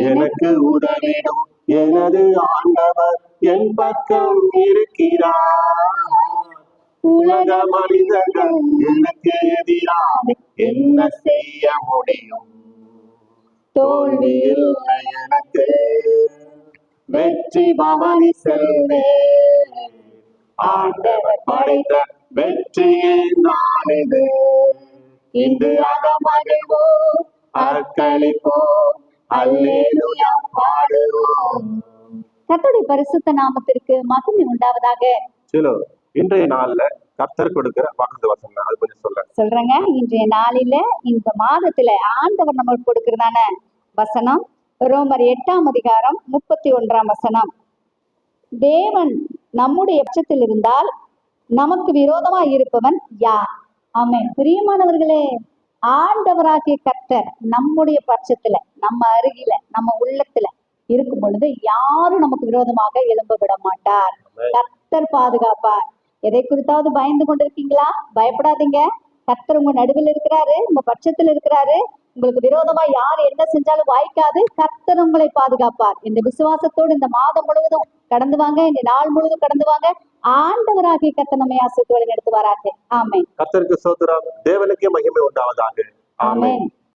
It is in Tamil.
எனக்கு உதவிடும் எனது ஆண்டவர் என் பக்கம் இருக்கிறார். உலக மனிதர்கள் எனக்கு எதிராக என்ன செய்ய முடியும்? தோல்வி இல்லை எனக்கு, வெற்றி பவனி செல்வேன். ஆண்டவர் படைத்த வெற்றியே நான் இது. இன்று அகமகிழ்வோம், அக்களிப்போம், அல்லேலூயா பாடுவோம். கர்த்தருடைய பரிசுத்த நாமத்திற்கு மகிமை உண்டாவதாக. சரி, இன்றைய நாள்ல கர்த்தர் கொடுக்கிற வாக்குத்த வசனம் அது கொஞ்சம் சொல்றேங்க. இன்றைய நாளில இந்த மாதத்துல ஆண்டவர் நமக்கு கொடுக்கிறதான வசனம் ரோமர் 8ஆம் அதிகாரம் 31ஆம் வசனம். தேவன் நம்முடைய பட்சத்தில் இருந்தால் நமக்கு விரோதமாய் இருப்பவன் யார்? ஆமென். பிரியமானவர்களே, ஆண்டவராகிய கர்த்தர் நம்முடைய பட்சத்துல, நம்ம அருகில, நம்ம உள்ளத்துல இருக்கும் பொழுது யாரும் நமக்கு விரோதமாக எழும்ப விட மாட்டார். கர்த்தர் பாதுகாப்பார். எதை குறித்தாவது பயந்து கொண்டிருக்கீங்களா? பயப்படாதீங்க. கர்த்தர் உங்க நடுவில் இருக்கிறாரு, உங்க பட்சத்தில் இருக்கிறாரு. உங்களுக்கு விரோதமா யார் என்ன செஞ்சாலும் வாய்க்காது. கர்த்தர் உங்களை பாதுகாப்பார். இந்த விசுவாசத்தோடு இந்த மாதம் முழுவதும் கடந்து வாங்க, இந்த நாள் முழுவதும் கடந்து வாங்க. ஆண்டவராகிய கர்த்தர் நம்மை ஆசீர்வாதம் எடுத்து வராங்க. ஆமென். கர்த்தருக்கு ஸ்தோத்திரம். தேவனுக்கே மகிமை உண்டாவதாக. ஆமென்.